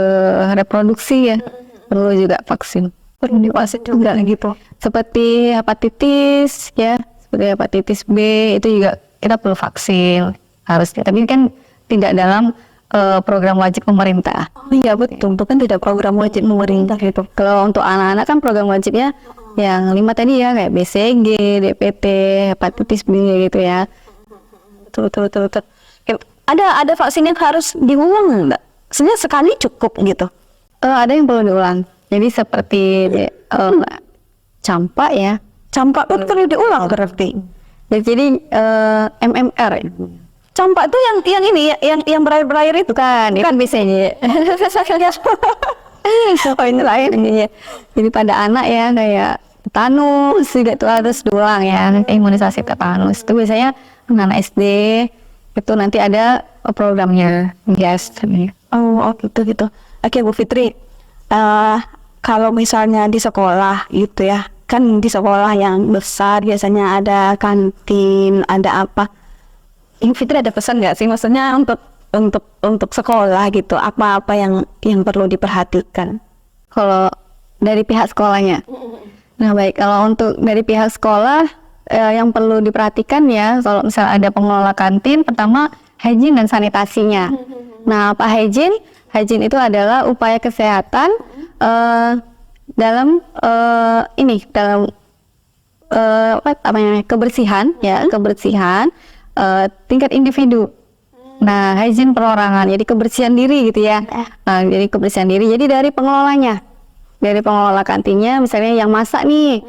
reproduksi ya, perlu juga vaksin. Perlu divaksin juga gitu. Seperti hepatitis ya, seperti hepatitis B itu juga kita perlu vaksin harusnya. Tapi kan tidak dalam program wajib pemerintah. Oh iya betul, itu kan tidak program wajib pemerintah gitu. Kalau untuk anak-anak kan program wajibnya yang 5 tadi ya, kayak BCG, DPT, hepatitis B gitu ya. Betul. Ada vaksin yang harus diulang enggak? Sebenarnya sekali cukup gitu. Ada yang perlu diulang. Jadi seperti campak ya. Campak itu perlu diulang berarti. Jadi MMR. Campak itu yang ini yang berair-berair itu kan? Itu kan BCG. Oh ini lain. Iya. Jadi pada anak ya kayak tetanus juga tuh harus doang ya, imunisasi tetanus itu biasanya anak SD itu nanti ada programnya. Yes. Oh gitu gitu. Oke Bu Fitri, kalau misalnya di sekolah gitu ya, kan di sekolah yang besar biasanya ada kantin, ada apa. Ibu Fitri ada pesan nggak sih, maksudnya untuk sekolah gitu, apa-apa yang perlu diperhatikan? Kalau dari pihak sekolahnya. Nah baik, kalau untuk dari pihak sekolah yang perlu diperhatikan ya, kalau misalnya ada pengelola kantin, pertama hygiene dan sanitasinya. Nah apa hygiene? Hygiene itu adalah upaya kesehatan dalam apa namanya, kebersihan ya, kebersihan tingkat individu. Nah, hygiene perorangan, jadi kebersihan diri gitu ya. Nah, jadi kebersihan diri. Jadi dari pengelolanya, dari pengelola kantinnya, misalnya yang masak nih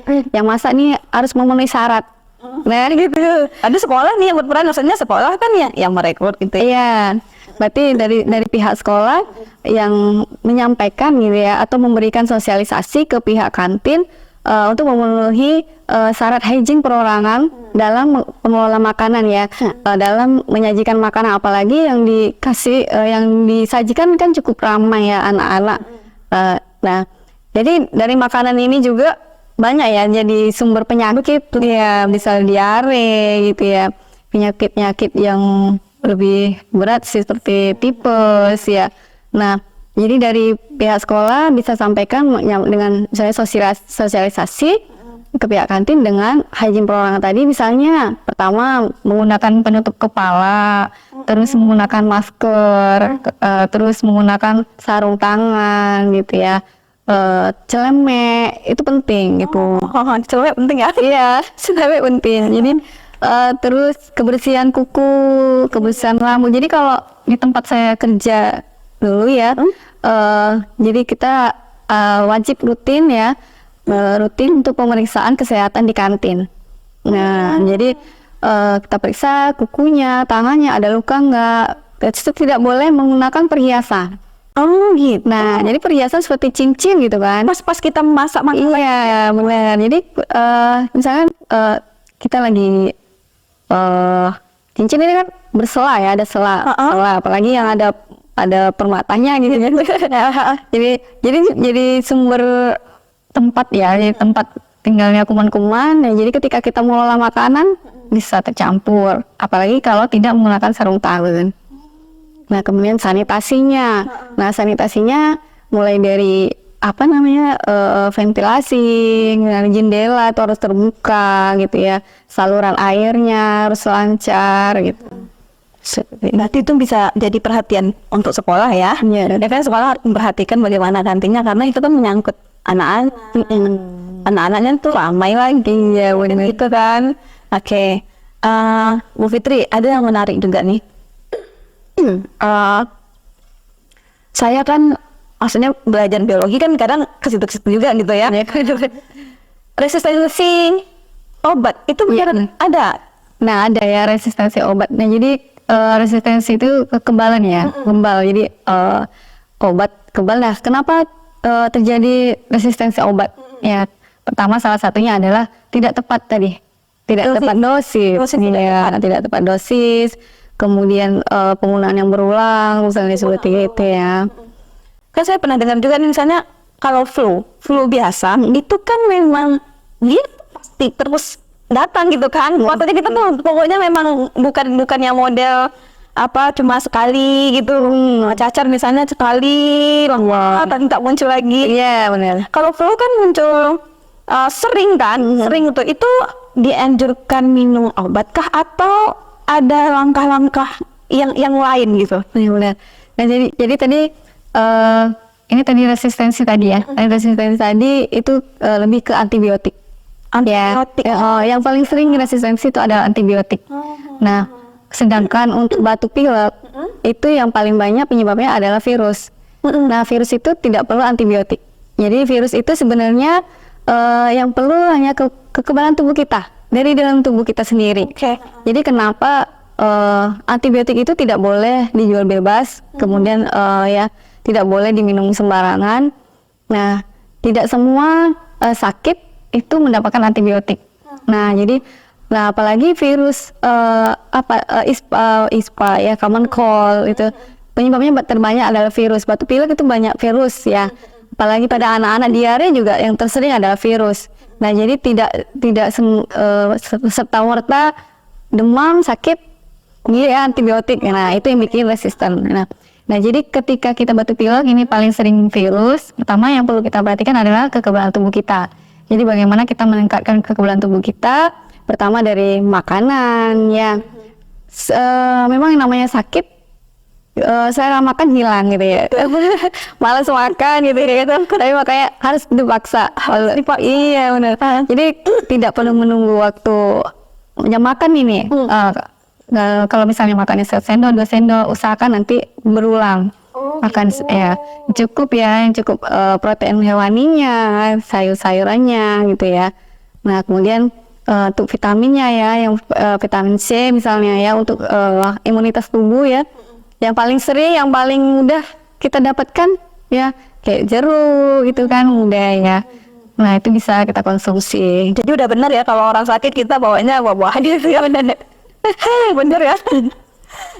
harus memenuhi syarat. Nah, gitu. Ada sekolah nih yang berperan, maksudnya sekolah kan ya yang merekrut gitu. Iya. Berarti dari pihak sekolah yang menyampaikan gitu ya, atau memberikan sosialisasi ke pihak kantin untuk memenuhi syarat hygiene perorangan dalam pengelola makanan ya, dalam menyajikan makanan, apalagi yang yang disajikan kan cukup ramai ya anak-anak. Nah, jadi dari makanan ini juga banyak ya jadi sumber penyakit ya, bisa diare gitu ya, penyakit-penyakit yang lebih berat seperti tipes ya. Nah, jadi dari pihak sekolah bisa sampaikan dengan misalnya sosialisasi ke pihak kantin dengan hygiene perorangan tadi, misalnya pertama menggunakan penutup kepala, terus menggunakan masker, terus menggunakan sarung tangan gitu ya, celemek itu penting gitu. Celemek penting ya? Iya, celemek penting. Jadi terus kebersihan kuku, kebersihan rambut. Jadi kalau di tempat saya kerja dulu ya, jadi kita wajib rutin ya, rutin untuk pemeriksaan kesehatan di kantin. Nah, jadi kita periksa kukunya, tangannya ada luka nggak. Itu tidak boleh menggunakan perhiasan. Oh gitu. Nah, jadi perhiasan seperti cincin gitu kan. Pas kita masak makanan. Iya, benar. Jadi misalkan kita lagi cincin ini kan bersela ya, ada sela, apalagi yang ada permatanya gitu ya. jadi sumber tempat ya, jadi tempat tinggalnya kuman-kuman. Ya, jadi ketika kita mengolah makanan bisa tercampur, apalagi kalau tidak menggunakan sarung tangan. Nah, kemudian sanitasinya. Nah, sanitasinya mulai dari apa namanya, ventilasi, jendela itu harus terbuka gitu ya, saluran airnya harus lancar gitu. Berarti itu bisa jadi perhatian untuk sekolah ya. Iya. Ya kan sekolah harus memperhatikan bagaimana kantinnya, karena itu kan menyangkut anak-anak. Anak-anaknya tuh ramai lagi ya, gitu kan. Oke. Bu Fitri, ada yang menarik juga nih. Saya kan maksudnya belajar biologi kan kadang ke situ-situ juga gitu ya. Resistensi obat itu benar ada. Nah, ada ya resistensi obat. Nah, jadi resistensi itu kekebalan ya, kebal. Jadi obat kebal. Nah, kenapa terjadi resistensi obat? Ya, pertama salah satunya adalah tidak tepat tadi, tidak tepat dosis. Ya, tidak tepat dosis. Kemudian penggunaan yang berulang, misalnya seperti itu ya. Kan saya pernah dengar juga nih, misalnya kalau flu biasa itu kan memang dia pasti terus datang gitu kan. Waktu kita tuh pokoknya memang bukan yang model apa cuma sekali gitu, cacar misalnya sekali dan tak muncul lagi. Iya benar. Kalau flu kan muncul sering kan, sering itu dianjurkan minum obatkah atau ada langkah-langkah yang lain gitu? Iya benar. Nah jadi tadi ini tadi resistensi tadi ya. Resistensi tadi itu lebih ke antibiotik. Antibiotik. Ya, yang paling sering resistensi itu adalah antibiotik. Nah, sedangkan untuk batuk pilek itu yang paling banyak penyebabnya adalah virus. Nah, virus itu tidak perlu antibiotik. Jadi virus itu sebenarnya yang perlu hanya kekebalan tubuh kita dari dalam tubuh kita sendiri. Jadi kenapa antibiotik itu tidak boleh dijual bebas, kemudian ya tidak boleh diminum sembarangan. Nah, tidak semua sakit itu mendapatkan antibiotik. Nah, jadi apalagi virus ISPA ya, common cold itu penyebabnya terbanyak adalah virus. Batuk pilek itu banyak virus ya. Apalagi pada anak-anak, diare juga yang tersering adalah virus. Nah, jadi tidak serta-merta demam, sakit ya antibiotik. Nah, itu yang bikin resisten. Nah, jadi ketika kita batuk pilek ini paling sering virus. Pertama yang perlu kita perhatikan adalah kekebalan tubuh kita. Jadi bagaimana kita meningkatkan kekebalan tubuh kita? Pertama dari makanan ya. Memang yang namanya sakit, saya makan hilang gitu ya. Malas makan gitu ya. Tapi makanya harus dipaksa. Iya benar. Jadi tidak perlu menunggu waktu jam makan ini. Kalau misalnya makannya 1 sendok, 2 sendok, usahakan nanti berulang. Makan ya cukup ya, yang cukup protein hewaninya, sayur-sayurannya gitu ya. Nah, kemudian untuk vitaminnya ya, yang vitamin C misalnya ya, untuk imunitas tubuh ya. Yang paling sering, yang paling mudah kita dapatkan ya, kayak jeruk gitu kan, mudah ya. Nah, itu bisa kita konsumsi. Jadi udah benar ya kalau orang sakit kita bawanya buah-buahan gitu ya, benar. Bener ya.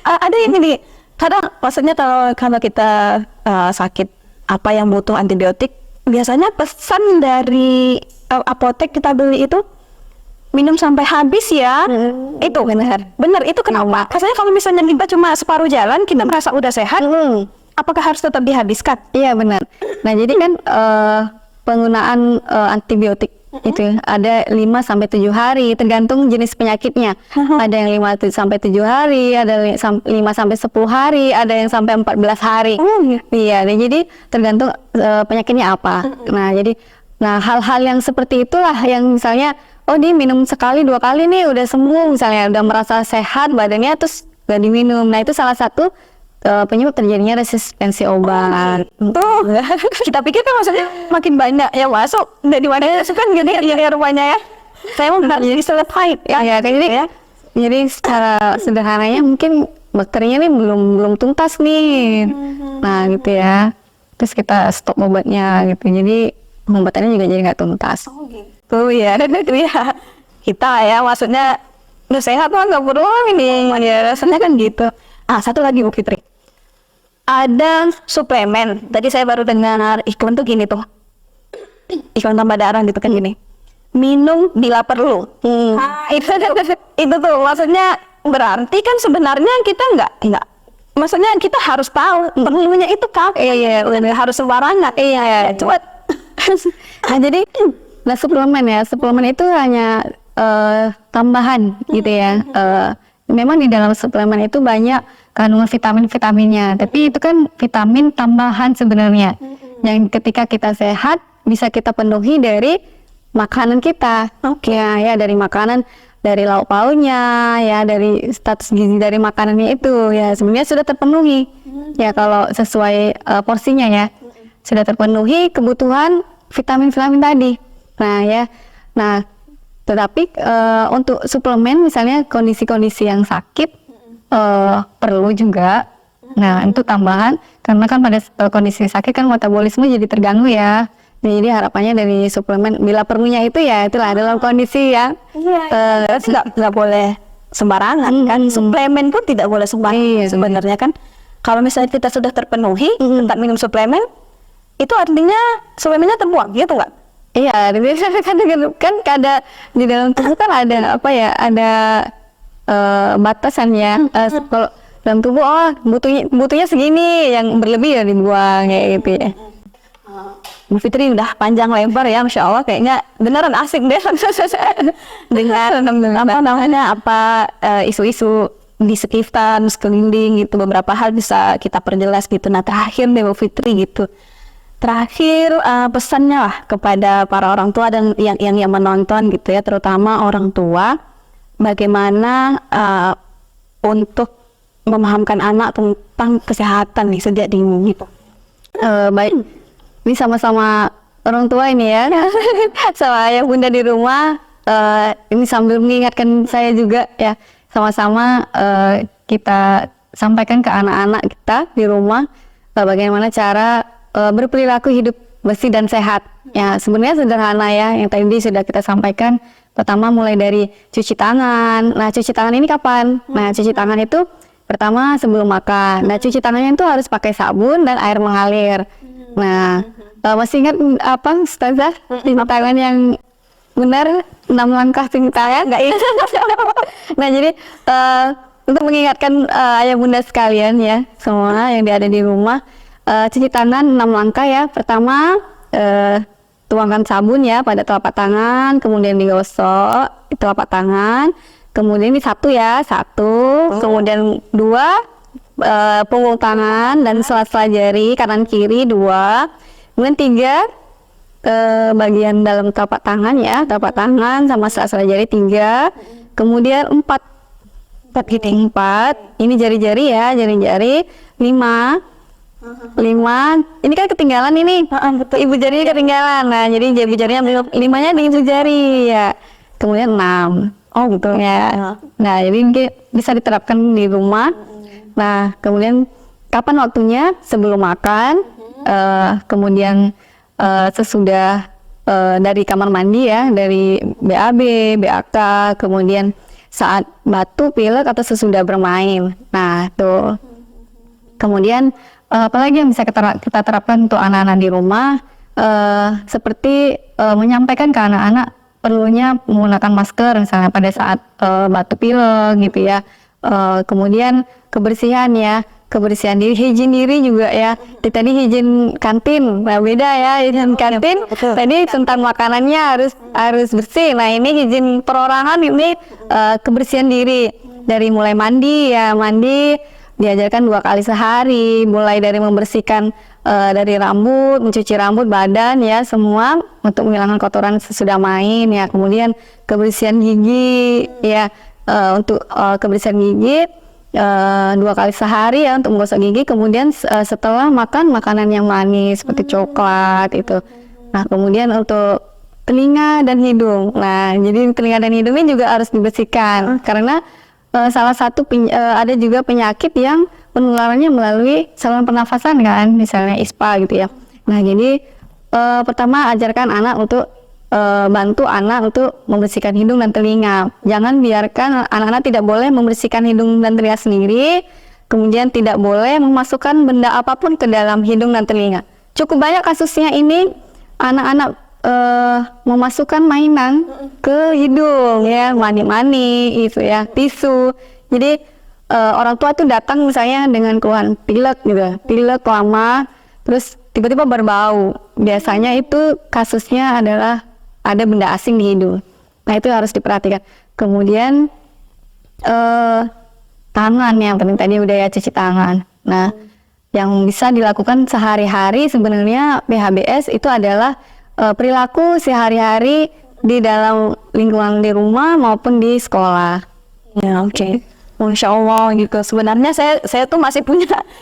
Ada ini nih, kadang maksudnya kalau kita sakit apa yang butuh antibiotik, biasanya pesan dari apotek kita beli itu minum sampai habis ya. Itu bener itu kenapa? Rasanya kalau misalnya kita cuma separuh jalan kita merasa udah sehat, apakah harus tetap dihabiskan? Iya benar. Nah, jadi kan penggunaan antibiotik itu ada 5-7 hari tergantung jenis penyakitnya. Ada yang 5-7 hari, ada 5-10 hari, ada yang sampai 14 hari. Iya, jadi tergantung penyakitnya apa. Nah, hal-hal yang seperti itulah yang misalnya dia minum sekali 2 kali nih udah sembuh, misalnya udah merasa sehat badannya, terus gak diminum. Nah, itu salah satu penyebab terjadinya resistensi obat. Tuh, kita pikir kan maksudnya makin banyak yang masuk dari mana kan gini ya rupanya ya. Saya mau jadi selesai ya kayak gitu ya. Jadi secara sederhananya mungkin bakterinya nih belum tuntas nih. Nah, gitu ya. Terus kita stop obatnya gitu. Jadi pengobatannya juga jadi nggak tuntas. Tuh ya, itu ya. Kita ya maksudnya udah sehat tuh nggak perlu ini ya, rasanya kan gitu. Satu lagi Bu Fitri, ada suplemen. Tadi saya baru dengar iklan tuh gini tuh, iklan tambah darah gitu kan gini, minum bila perlu. Itu tuh maksudnya berarti kan sebenarnya kita nggak, maksudnya kita harus tahu perlunya itu kapan. Iya, harus sembarangan. Iya, cepat. Nah, jadi suplemen itu hanya tambahan gitu ya. Memang di dalam suplemen itu banyak kandungan vitaminnya, tapi itu kan vitamin tambahan sebenarnya. Yang ketika kita sehat bisa kita penuhi dari makanan kita. Ya, dari makanan, dari lauk pauknya, ya dari status gizi dari makanannya itu ya sebenarnya sudah terpenuhi. Ya kalau sesuai porsinya ya sudah terpenuhi kebutuhan vitamin-vitamin tadi. Nah, tetapi untuk suplemen misalnya kondisi-kondisi yang sakit perlu juga. Nah, untuk tambahan karena kan pada kondisi sakit kan metabolisme jadi terganggu ya. Jadi harapannya dari suplemen bila perlunya itu ya itulah dalam kondisi yang nggak boleh sembarangan kan. Suplemen pun tidak boleh sembarangan sebenarnya kan. Kalau misalnya kita sudah terpenuhi tak minum suplemen, itu artinya suplemennya terbuang gitu nggak? Iya, kan ada di dalam tubuh kan ada ada batasannya. Kalau dalam tubuh butuhnya segini, yang berlebih ya dibuang kayak gitu ya. Bu Fitri udah panjang lebar ya, Masya Allah, kayaknya beneran asik deh dengar isu-isu di sekitar sekeliling gitu, beberapa hal bisa kita perjelas gitu. Nah, terakhir deh Bu Fitri gitu, terakhir pesannya lah kepada para orang tua dan yang menonton gitu ya, terutama orang tua, bagaimana untuk memahamkan anak tentang kesehatan nih sejak dini gitu. Baik, ini sama-sama orang tua ini ya, sama ayah bunda di rumah, ini sambil mengingatkan saya juga ya, sama-sama kita sampaikan ke anak-anak kita di rumah bagaimana cara berperilaku hidup bersih dan sehat. Ya, sebenarnya sederhana ya, yang tadi sudah kita sampaikan. Pertama mulai dari cuci tangan. Nah, cuci tangan ini kapan? Nah, cuci tangan itu pertama sebelum makan. Nah, cuci tangannya itu harus pakai sabun dan air mengalir. Nah, masih ingat apa, Ustazah? Cuci tangan yang benar, 6 langkah cuci tangan? Nggak ingat. Nah, jadi untuk mengingatkan ayah bunda sekalian ya, semua yang ada di rumah, cuci tangan 6 langkah ya. Pertama, tuangkan sabun ya pada telapak tangan, kemudian digosok di telapak tangan, kemudian ini satu, kemudian 2, punggung tangan dan sela-sela jari kanan kiri 2, kemudian 3, bagian dalam telapak tangan ya, telapak tangan sama sela-sela jari 3, kemudian 4 ini jari-jari ya, jari-jari 5, ini kan ketinggalan ini, betul. Ibu jarinya ketinggalan, nah jadi ibu jarinya 5-nya di ibu jari ya, kemudian 6, oh betul ya. Nah jadi ini bisa diterapkan di rumah. Nah kemudian kapan waktunya? Sebelum makan, kemudian sesudah dari kamar mandi ya, dari BAB, BAK, kemudian saat batuk, pilek atau sesudah bermain. Nah tuh. Kemudian apalagi yang bisa kita terapkan untuk anak-anak di rumah, seperti menyampaikan ke anak-anak perlunya menggunakan masker misalnya pada saat batuk pilek gitu ya. Kemudian kebersihan ya, kebersihan diri, higien diri juga ya. Tadi higien kantin, nah beda ya, higien kantin. Betul. Tadi tentang makanannya harus bersih. Nah ini higien perorangan, ini kebersihan diri dari mulai mandi ya, mandi diajarkan 2 kali sehari, mulai dari membersihkan dari rambut, mencuci rambut, badan ya, semua untuk menghilangkan kotoran sesudah main ya. Kemudian kebersihan gigi ya, untuk kebersihan gigi 2 kali sehari ya untuk menggosok gigi. Kemudian setelah makan makanan yang manis seperti coklat itu. Nah kemudian untuk telinga dan hidung. Nah jadi telinga dan hidung ini juga harus dibersihkan karena salah satu ada juga penyakit yang penularannya melalui saluran pernafasan kan, misalnya ISPA gitu ya. Nah jadi pertama ajarkan anak untuk bantu anak untuk membersihkan hidung dan telinga. Jangan biarkan anak-anak tidak boleh membersihkan hidung dan telinga sendiri, kemudian tidak boleh memasukkan benda apapun ke dalam hidung dan telinga. Cukup banyak kasusnya ini anak-anak memasukkan mainan ke hidung ya, mani-mani itu ya, tisu. Jadi orang tua tuh datang misalnya dengan keluhan pilek gitu, pilek lama, terus tiba-tiba berbau. Biasanya itu kasusnya adalah ada benda asing di hidung. Nah itu harus diperhatikan. Kemudian tangan yang penting tadi udah ya, cuci tangan. Nah yang bisa dilakukan sehari-hari sebenarnya PHBS itu adalah perilaku sehari-hari di dalam lingkungan di rumah maupun di sekolah. Ya oke. Masya Allah gitu. Sebenarnya saya tuh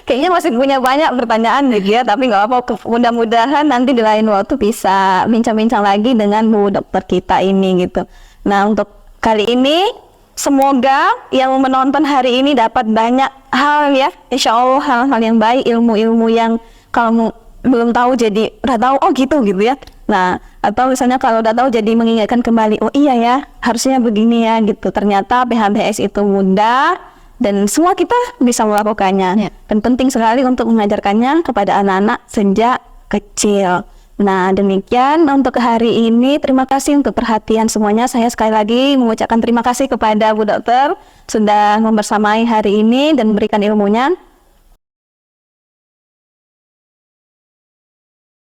kayaknya masih punya banyak pertanyaan gitu ya, tapi nggak apa-apa. Mudah-mudahan nanti di lain waktu bisa bincang-bincang lagi dengan Bu Dokter kita ini gitu. Nah untuk kali ini semoga yang menonton hari ini dapat banyak hal ya, Insya Allah hal-hal yang baik, ilmu-ilmu yang kalau belum tahu jadi udah tahu, oh gitu ya. Nah atau misalnya kalau udah tahu jadi mengingatkan kembali, oh iya ya harusnya begini ya gitu. Ternyata PHBS itu mudah dan semua kita bisa melakukannya ya. Dan penting sekali untuk mengajarkannya kepada anak-anak sejak kecil. Nah demikian untuk hari ini, terima kasih untuk perhatian semuanya. Saya sekali lagi mengucapkan terima kasih kepada Bu Dokter sudah membersamai hari ini dan memberikan ilmunya.